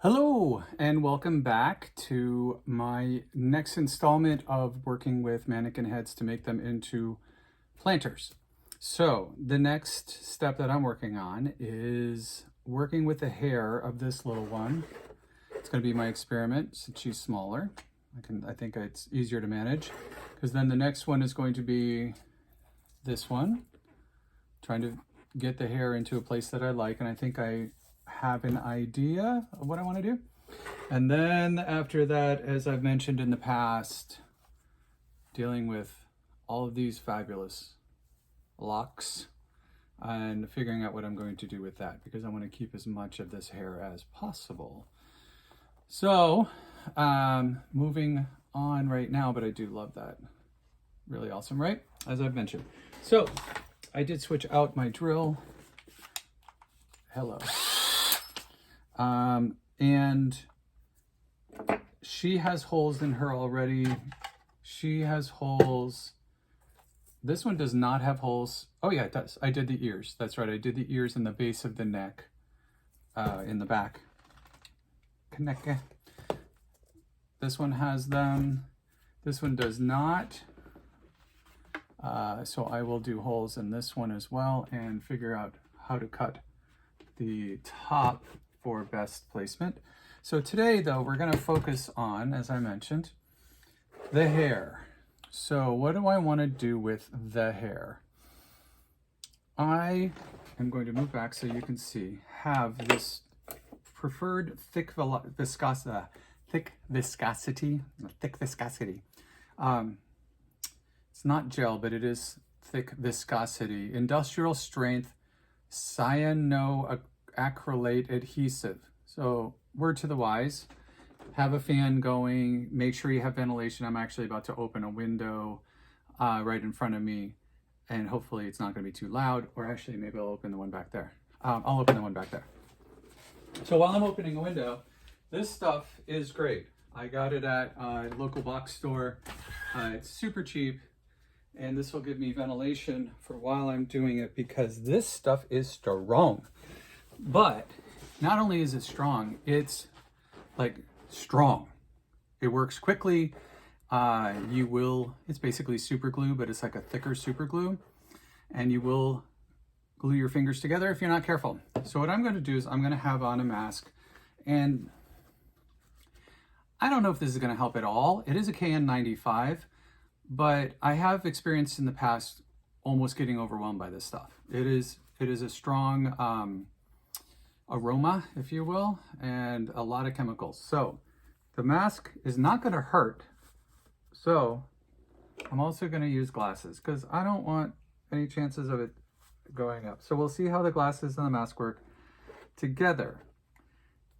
Hello and welcome back to my next installment of working with mannequin heads to make them into planters. So the next step that I'm working on is working with the hair of this little one. It's going to be my experiment since she's smaller. I think it's easier to manage because then the next one is going to be this one, trying to get the hair into a place that I like, and I think I have an idea of what I want to do. And then after that, as I've mentioned in the past, dealing with all of these fabulous locks and figuring out what I'm going to do with that, because I want to keep as much of this hair as possible. So moving on right now, but I do love that. Really awesome, right? As I've mentioned. So I did switch out my drill. Hello. And she has holes in her already. She has holes. This one does not have holes. Oh yeah, it does. I did the ears. That's right. I did the ears in the base of the neck, in the back. This one has them. This one does not. So I will do holes in this one as well and figure out how to cut the top for best placement. So today though, we're going to focus on, as I mentioned, the hair. So what do I want to do with the hair? I am going to move back so you can see, have this preferred thick viscosity. It's not gel, but it is thick viscosity. Industrial strength cyanoacrylate adhesive. So word to the wise, have a fan going, make sure you have ventilation. I'm actually about to open a window right in front of me, and hopefully it's not going to be too loud, or actually maybe I'll open the one back there. I'll open the one back there. So while I'm opening a window, this stuff is great. I got it at a local box store. It's super cheap. And this will give me ventilation for while I'm doing it, because this stuff is strong. But not only is it strong, it's like strong. It works quickly. It's basically super glue, but it's like a thicker super glue. And you will glue your fingers together if you're not careful. So what I'm going to do is I'm going to have on a mask. And I don't know if this is going to help at all. It is a KN95. But I have experienced in the past almost getting overwhelmed by this stuff. It is a strong aroma, if you will, and a lot of chemicals. So the mask is not going to hurt. So I'm also going to use glasses because I don't want any chances of it going up. So we'll see how the glasses and the mask work together.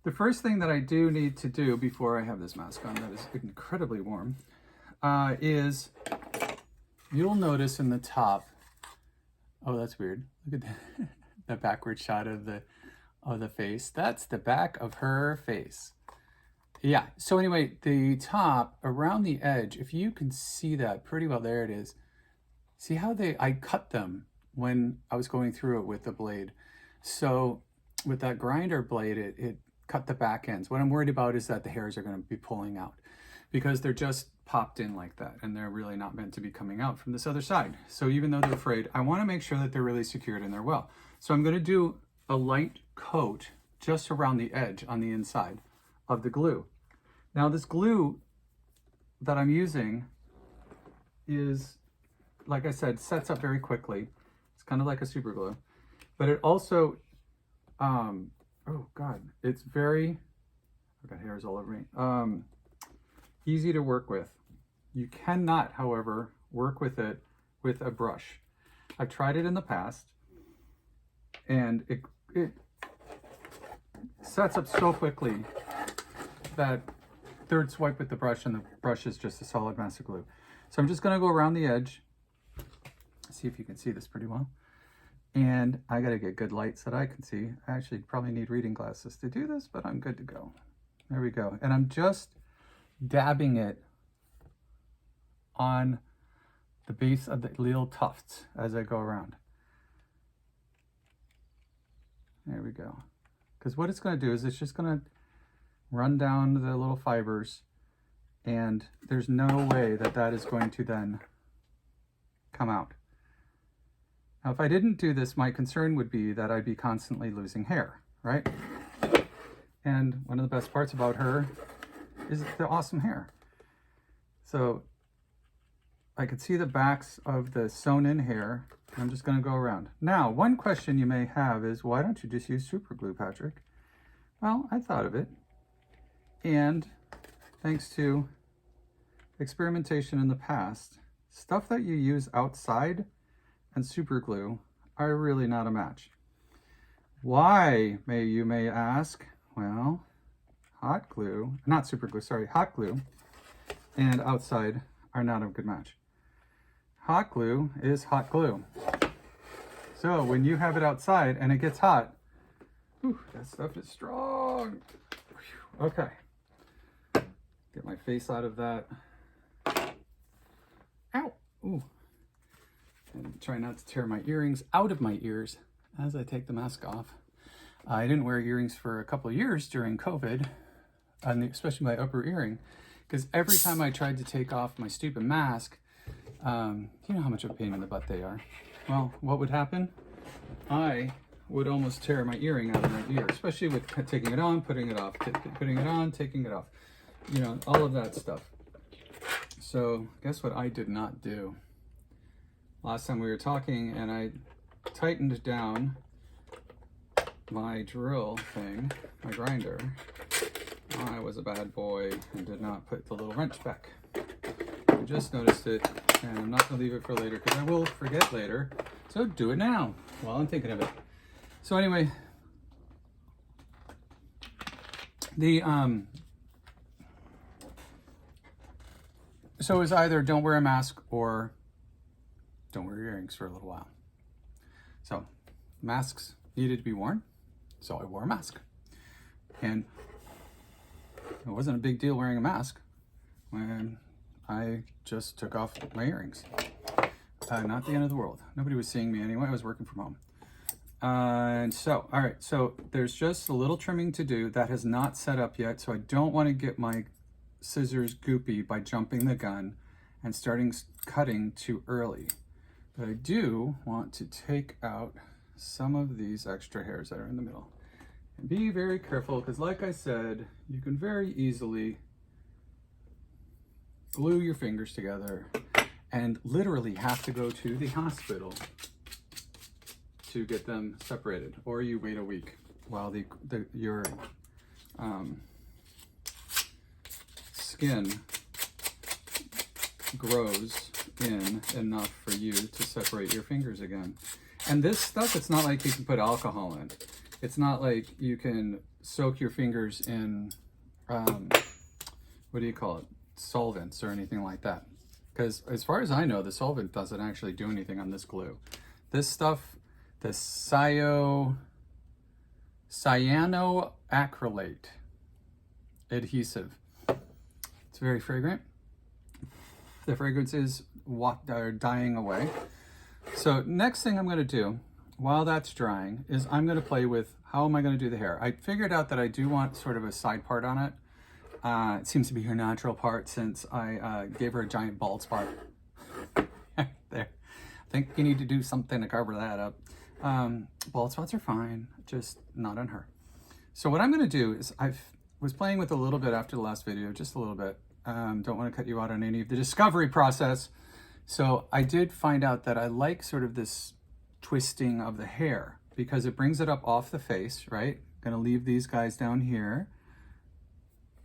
The first thing that I do need to do before I have this mask on that is incredibly warm is you'll notice in the top, oh, that's weird. Look at the backward shot of the face. That's the back of her face. Yeah, so anyway, the top around the edge, if you can see that pretty well, there it is. See how I cut them when I was going through it with the blade. So with that grinder blade, it cut the back ends. What I'm worried about is that the hairs are going to be pulling out, because they're just popped in like that, and they're really not meant to be coming out from this other side. So even though they're afraid, I want to make sure that they're really secured and they're well. So I'm going to do a light coat just around the edge on the inside of the glue. Now this glue that I'm using is, like I said, sets up very quickly. It's kind of like a super glue, but it also, oh God, it's very, I've got hairs all over me. Easy to work with. You cannot, however, work with it with a brush. I've tried it in the past, and it sets up so quickly that third swipe with the brush and the brush is just a solid mass of glue. So I'm just going to go around the edge. See if you can see this pretty well. And I got to get good light so that I can see. I actually probably need reading glasses to do this, but I'm good to go. There we go. And I'm just dabbing it on the base of the little tufts as I go around. There we go. Because what it's going to do is it's just going to run down the little fibers, and there's no way that that is going to then come out. Now, if I didn't do this, my concern would be that I'd be constantly losing hair, right? And one of the best parts about her is the awesome hair. So I could see the backs of the sewn in hair. I'm just going to go around. Now, one question you may have is, why don't you just use super glue, Patrick? Well, I thought of it. And thanks to experimentation in the past, stuff that you use outside and super glue are really not a match. Why, you may ask? Well, hot glue and outside are not a good match. Hot glue is hot glue. So when you have it outside and it gets hot, whew, that stuff is strong. Okay, get my face out of that. Ow, ooh. And try not to tear my earrings out of my ears as I take the mask off. I didn't wear earrings for a couple of years during COVID, especially my upper earring, because every time I tried to take off my stupid mask, you know how much of a pain in the butt they are. Well, what would happen? I would almost tear my earring out of my ear, especially with taking it on, putting it off, putting it on, taking it off. You know, all of that stuff. So guess what I did not do? Last time we were talking and I tightened down my drill thing, my grinder. I was a bad boy and did not put the little wrench back. I just noticed it, and I'm not gonna leave it for later because I will forget later. So do it now while I'm thinking of it. So anyway, so it was either don't wear a mask or don't wear earrings for a little while. So masks needed to be worn, so I wore a mask. And it wasn't a big deal wearing a mask when I just took off my earrings. Not the end of the world. Nobody was seeing me anyway. I was working from home. And so, all right, so there's just a little trimming to do that has not set up yet. So I don't want to get my scissors goopy by jumping the gun and starting cutting too early. But I do want to take out some of these extra hairs that are in the middle. And be very careful, because like I said, you can very easily glue your fingers together and literally have to go to the hospital to get them separated, or you wait a week while your skin grows in enough for you to separate your fingers again. And this stuff, it's not like you can put alcohol in. It's not like you can soak your fingers in, what do you call it? Solvents or anything like that. Because as far as I know, the solvent doesn't actually do anything on this glue. This stuff, the cyanoacrylate adhesive. It's very fragrant. The fragrance is dying away. So next thing I'm going to do while that's drying is I'm going to play with how am I going to do the hair. I figured out that I do want sort of a side part on it. It seems to be her natural part since I gave her a giant bald spot. There. I think you need to do something to cover that up. Bald spots are fine, just not on her. So what I'm going to do is I was playing with a little bit after the last video, just a little bit. Don't want to cut you out on any of the discovery process. So I did find out that I like sort of this twisting of the hair because it brings it up off the face, right? Gonna leave these guys down here.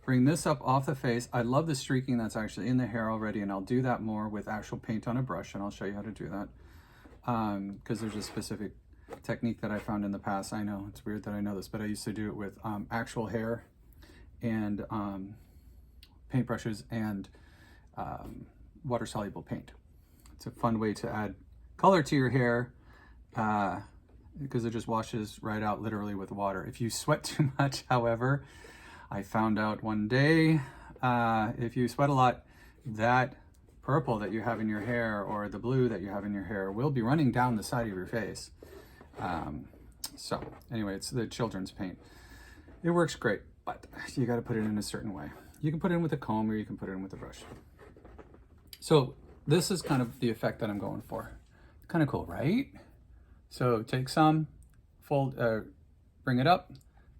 Bring this up off the face. I love the streaking that's actually in the hair already, and I'll do that more with actual paint on a brush, and I'll show you how to do that. Because there's a specific technique that I found in the past. I know, it's weird that I know this, but I used to do it with actual hair and paintbrushes and water-soluble paint. It's a fun way to add color to your hair because it just washes right out literally with water. If you sweat too much, however, I found out one day, if you sweat a lot, that purple that you have in your hair or the blue that you have in your hair will be running down the side of your face. So anyway, it's the children's paint. It works great. but you got to put it in a certain way. You can put it in with a comb or you can put it in with a brush. So this is kind of the effect that I'm going for. Kind of cool, right? So take some, bring it up,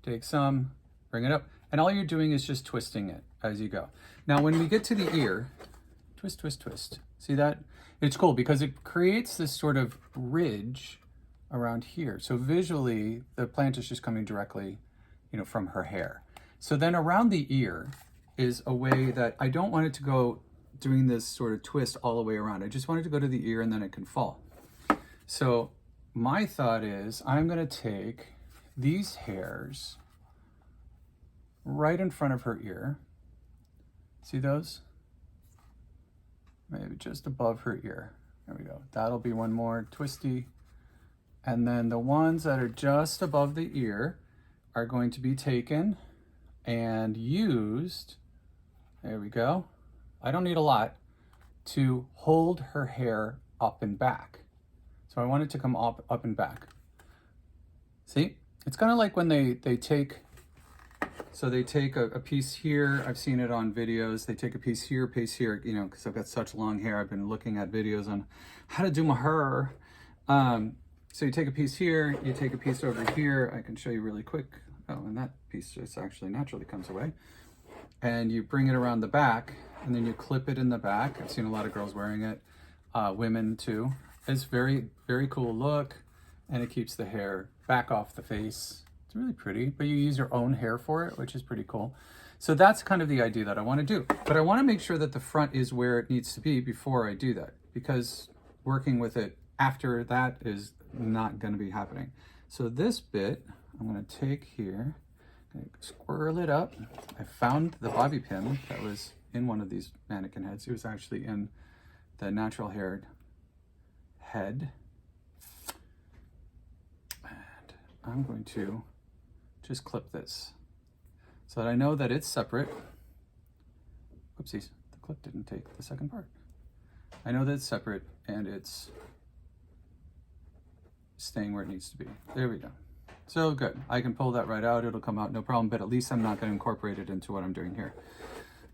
take some, bring it up, and all you're doing is just twisting it as you go. Now when we get to the ear, twist, twist, twist. See that? It's cool because it creates this sort of ridge around here. So visually, the plant is just coming directly, from her hair. So then around the ear is a way that I don't want it to go doing this sort of twist all the way around. I just want it to go to the ear and then it can fall. So my thought is I'm going to take these hairs right in front of her ear. See those? Maybe just above her ear. There we go. That'll be one more twisty. And then the ones that are just above the ear are going to be taken and used, there we go. I don't need a lot, to hold her hair up and back. So I want it to come up and back. See? It's kind of like when they take a piece here. I've seen it on videos. They take a piece here, because I've got such long hair. I've been looking at videos on how to do my hair. So you take a piece here, you take a piece over here. I can show you really quick. Oh, and that piece just actually naturally comes away. And you bring it around the back, and then you clip it in the back. I've seen a lot of girls wearing it, women too. It's very, very cool look, and it keeps the hair back off the face. It's really pretty, but you use your own hair for it, which is pretty cool. So that's kind of the idea that I want to do. But I want to make sure that the front is where it needs to be before I do that, because working with it after that is not going to be happening. So this bit, I'm going to take here, squirrel it up. I found the bobby pin that was in one of these mannequin heads. It was actually in the natural haired head. And I'm going to just clip this so that I know that it's separate. Oopsies, the clip didn't take the second part. I know that it's separate and it's staying where it needs to be. There we go. So good. I can pull that right out. It'll come out no problem, but at least I'm not going to incorporate it into what I'm doing here.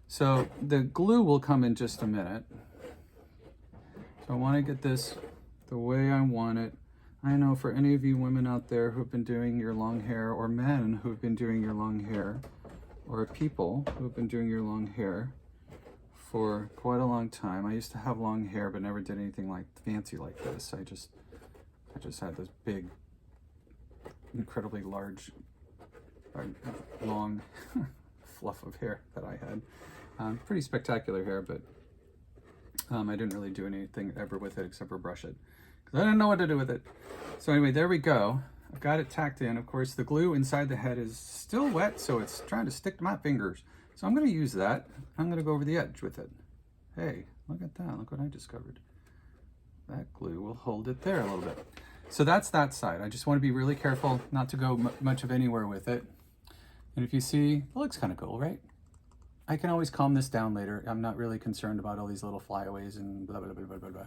So the glue will come in just a minute. So I want to get this the way I want it. I know for any of you women out there who've been doing your long hair, or men who've been doing your long hair, or people who've been doing your long hair for quite a long time. I used to have long hair, but never did anything like fancy like this. I just had this big, incredibly large, long fluff of hair that I had. Pretty spectacular hair, but I didn't really do anything ever with it except for brush it, because I didn't know what to do with it. So anyway, there we go. I've got it tacked in. Of course, the glue inside the head is still wet, so it's trying to stick to my fingers. So I'm going to use that. I'm going to go over the edge with it. Hey, look at that. Look what I discovered. That glue will hold it there a little bit. So that's that side. I just want to be really careful not to go much of anywhere with it. And if you see, it looks kind of cool, right? I can always calm this down later. I'm not really concerned about all these little flyaways and blah, blah, blah, blah, blah, blah.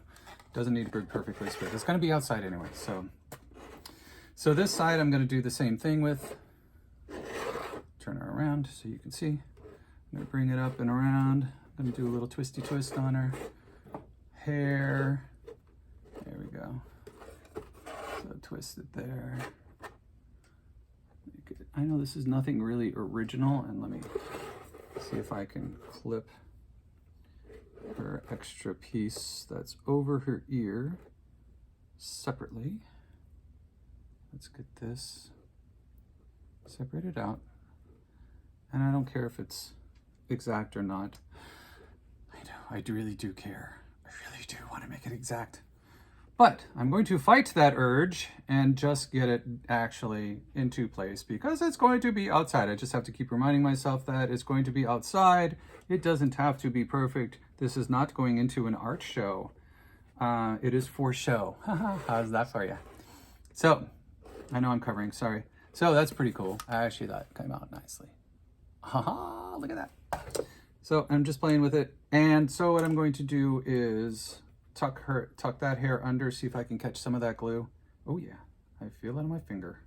Doesn't need to be perfectly straight. It's going to be outside anyway. So this side I'm going to do the same thing with. Turn her around so you can see. I'm going to bring it up and around. I'm going to do a little twisty twist on her hair. There we go. So twist it there. I know this is nothing really original, and let me see if I can clip her extra piece that's over her ear separately. Let's get this separated out. And I don't care if it's exact or not. I really do care. I really do want to make it exact. But I'm going to fight that urge and just get it actually into place, because it's going to be outside. I just have to keep reminding myself that it's going to be outside. It doesn't have to be perfect. This is not going into an art show. It is for show. How's that for you? So, I know I'm covering, sorry. So that's pretty cool. Actually, that came out nicely. Haha, look at that. So I'm just playing with it. And so what I'm going to do is tuck that hair under, see if I can catch some of that glue. Oh yeah, I feel it on my finger.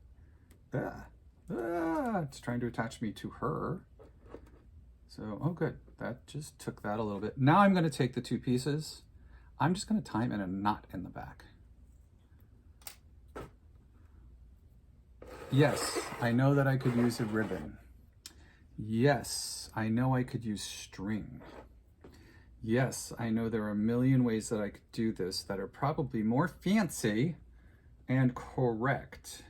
Ah, It's trying to attach me to her. So, oh good, that just took that a little bit. Now I'm going to take the two pieces. I'm just going to tie them in a knot in the back. Yes, I know that I could use a ribbon. Yes, I know I could use string. Yes, I know there are a million ways that I could do this that are probably more fancy and correct.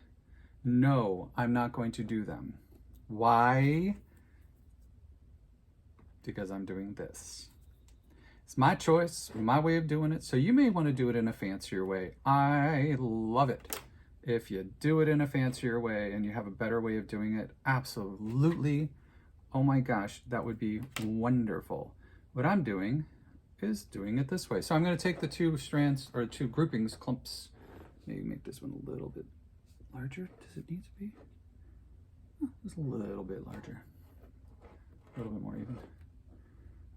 No, I'm not going to do them. Why? Because I'm doing this. It's my choice, my way of doing it. So you may want to do it in a fancier way. I love it. If you do it in a fancier way and you have a better way of doing it, absolutely. Oh my gosh, that would be wonderful. What I'm doing is doing it this way. So I'm going to take the two strands or two groupings, clumps. Maybe make this one a little bit larger. Does it need to be? Just a little bit larger. A little bit more even.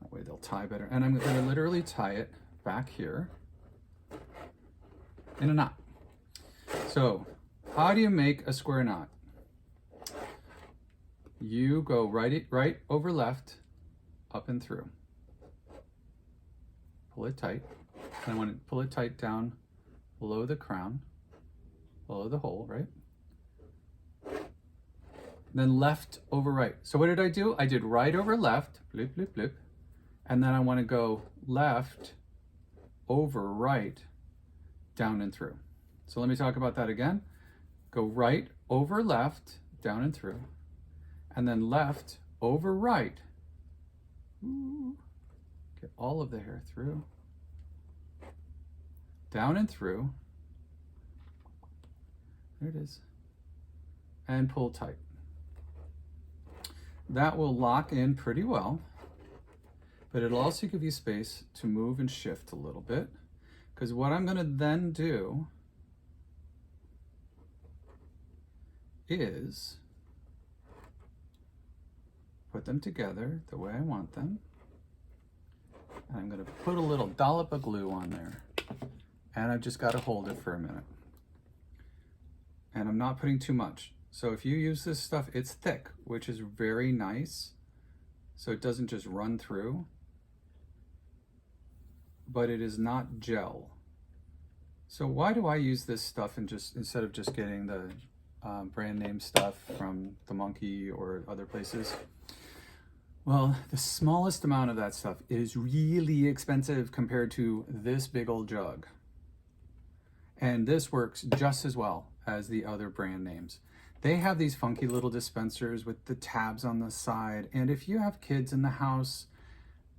That way they'll tie better. And I'm going to literally tie it back here in a knot. So how do you make a square knot? You go right over left, up and through. Pull it tight. And I want to pull it tight down below the crown, below the hole, right? Then left over right. So what did I do? I did right over left, blip, blip, blip. And then I want to go left over right, down and through. So let me talk about that again. Go right over left, down and through. And then left over right. Ooh. Get all of the hair through. Down and through. There it is. And pull tight. That will lock in pretty well, but it'll also give you space to move and shift a little bit, because what I'm going to then do is put them together the way I want them. And I'm going to put a little dollop of glue on there, and I've just got to hold it for a minute. And I'm not putting too much. So if you use this stuff, it's thick, which is very nice. So it doesn't just run through, but it is not gel. So why do I use this stuff and just instead of just getting the brand name stuff from the Monkey or other places? Well, the smallest amount of that stuff is really expensive compared to this big old jug. And this works just as well as the other brand names. They have these funky little dispensers with the tabs on the side. And if you have kids in the house,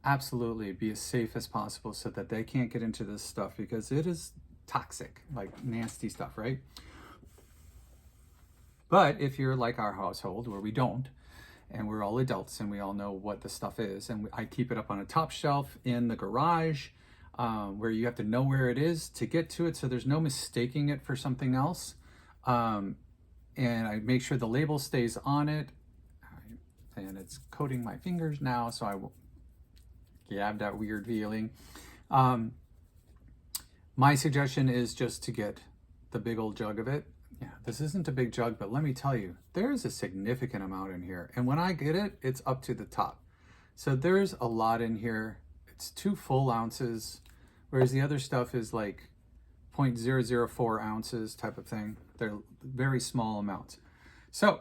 absolutely be as safe as possible so that they can't get into this stuff, because it is toxic, like nasty stuff, right? But if you're like our household where we don't, and we're all adults and we all know what the stuff is, and I keep it up on a top shelf in the garage where you have to know where it is to get to it, so there's no mistaking it for something else. And I make sure the label stays on it, and it's coating my fingers now, so I will have that weird feeling. My suggestion is just to get the big old jug of it. Yeah, this isn't a big jug, but let me tell you, there's a significant amount in here. And when I get it, it's up to the top. So there's a lot in here. It's 2 full ounces, whereas the other stuff is like 0.004 ounces type of thing. They're very small amounts. So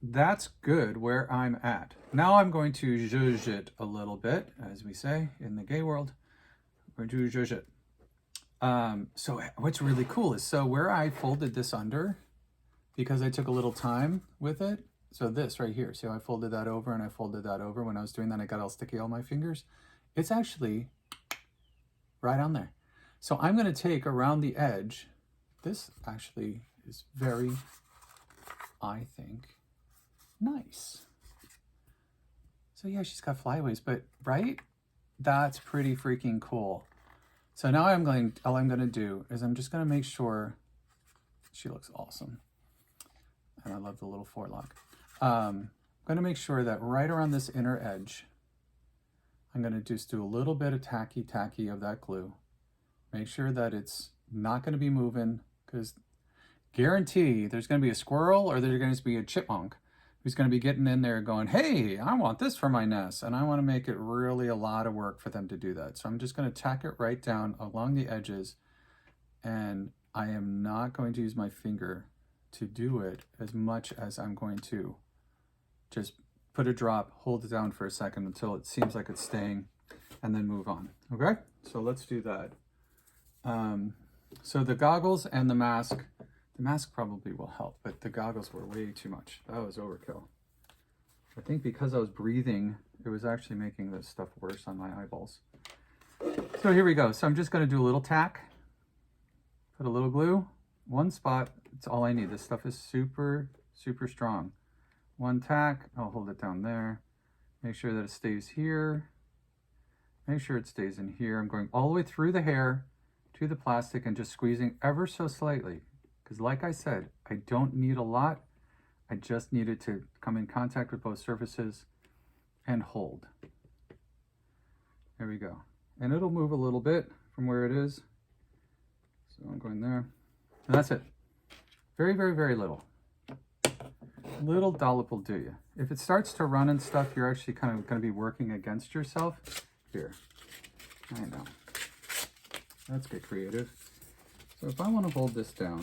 that's good where I'm at. Now I'm going to zhuzh it a little bit, as we say in the gay world. We're going to zhuzh it. So what's really cool is, so where I folded this under, because I took a little time with it, so this right here, so I folded that over and I folded that over. When I was doing that, I got all sticky on my fingers. It's actually right on there. So I'm going to take around the edge. This actually is very, I think, nice. So yeah, she's got flyaways, but right? That's pretty freaking cool. So now all I'm going to do is I'm just going to make sure she looks awesome. And I love the little forelock. I'm going to make sure that right around this inner edge, I'm going to just do a little bit of tacky of that glue. Make sure that it's not going to be moving, because guarantee there's going to be a squirrel or there's going to be a chipmunk who's going to be getting in there going, hey, I want this for my nest. And I want to make it really a lot of work for them to do that. So I'm just going to tack it right down along the edges. And I am not going to use my finger to do it as much as I'm going to just put a drop, hold it down for a second until it seems like it's staying, and then move on. Okay, so let's do that. So the goggles and the mask probably will help, but the goggles were way too much. That was overkill. I think because I was breathing, it was actually making this stuff worse on my eyeballs. So here we go. So I'm just going to do a little tack, put a little glue, one spot. It's all I need. This stuff is super, super strong. One tack, I'll hold it down there. Make sure that it stays here. Make sure it stays in here. I'm going all the way through the hair to the plastic and just squeezing ever so slightly. Because like I said, I don't need a lot. I just need it to come in contact with both surfaces and hold. There we go. And it'll move a little bit from where it is. So I'm going there. And that's it. Very, very, very little. Little dollop will do you. If it starts to run and stuff, you're actually kind of going to be working against yourself. Here. I know. Let's get creative. So if I want to hold this down,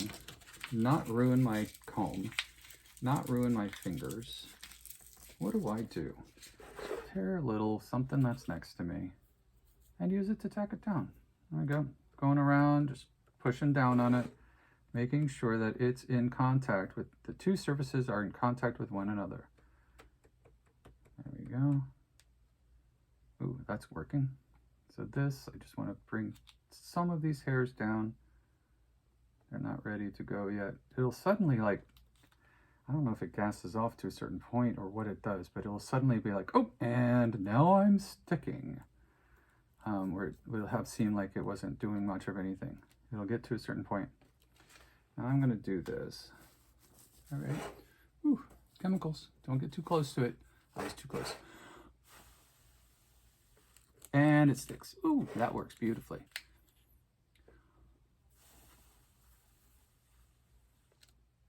not ruin my comb, not ruin my fingers, what do? Tear a little something that's next to me and use it to tack it down. There we go. Going around, just pushing down on it, making sure that it's in contact with, the two surfaces are in contact with one another. There we go. Ooh, that's working. So this, I just want to bring some of these hairs down. They're not ready to go yet. It'll suddenly, like, I don't know if it gasses off to a certain point or what it does, but it'll suddenly be like, oh, and now I'm sticking. Where it will have seemed like it wasn't doing much of anything. It'll get to a certain point. Now I'm going to do this. All right. Ooh, chemicals. Don't get too close to it. I was too close. And it sticks. Ooh, that works beautifully.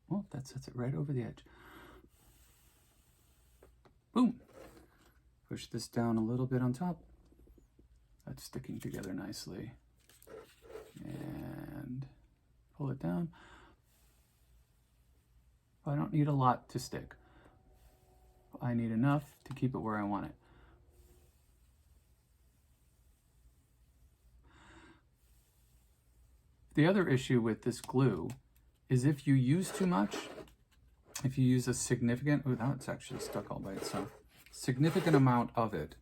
Well, that sets it right over the edge. Boom. Push this down a little bit on top. That's sticking together nicely. And pull it down. I don't need a lot to stick. I need enough to keep it where I want it. The other issue with this glue is if you use too much, if you use a significant, oh, that's actually stuck all by itself, significant amount of it,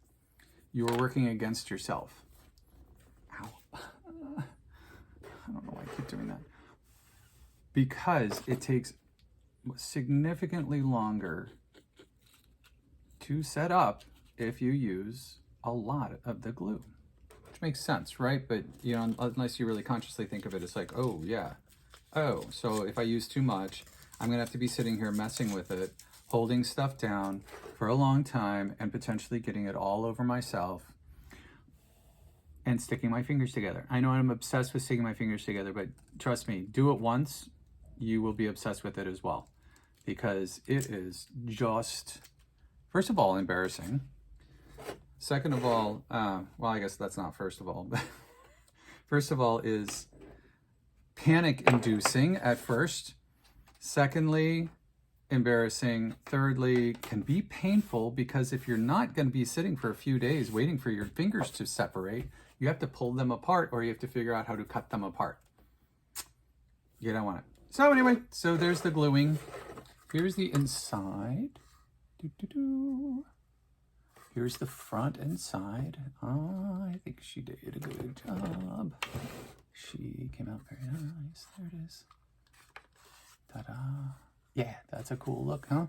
you are working against yourself. Ow. I don't know why I keep doing that. Because it takes significantly longer to set up if you use a lot of the glue. Which makes sense, right? But, you know, unless you really consciously think of it, it's like, oh, yeah. Oh, so if I use too much, I'm going to have to be sitting here messing with it, holding stuff down for a long time and potentially getting it all over myself and sticking my fingers together. I know I'm obsessed with sticking my fingers together, but trust me, do it once, you will be obsessed with it as well. Because it is just, first of all, embarrassing. Second of all, well, I guess that's not first of all, but first of all is panic-inducing at first. Secondly, embarrassing. Thirdly, can be painful because if you're not going to be sitting for a few days waiting for your fingers to separate, you have to pull them apart or you have to figure out how to cut them apart. You don't want it. So anyway, so there's the gluing. Here's the inside. Here's the front and side. I think she did a good job. She came out very nice. There it is. Ta-da. Yeah, that's a cool look, huh?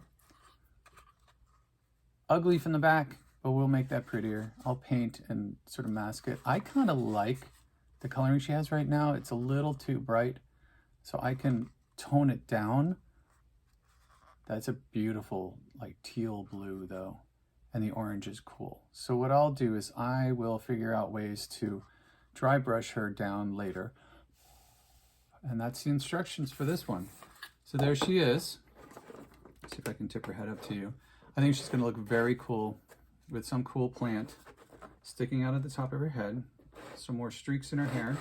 Ugly from the back, but we'll make that prettier. I'll paint and sort of mask it. I kind of like the coloring she has right now. It's a little too bright, so I can tone it down. That's a beautiful, like, teal blue, though, and the orange is cool. So what I'll do is I will figure out ways to dry brush her down later, and that's the instructions for this one. So there she is. Let's see if I can tip her head up to you. I think she's going to look very cool with some cool plant sticking out at the top of her head. Some more streaks in her hair.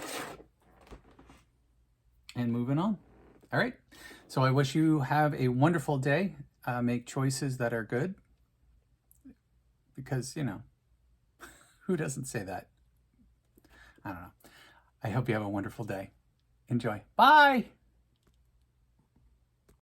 And moving on. All right. So I wish you have a wonderful day. Make choices that are good. Because, you know, who doesn't say that? I don't know. I hope you have a wonderful day. Enjoy. Bye.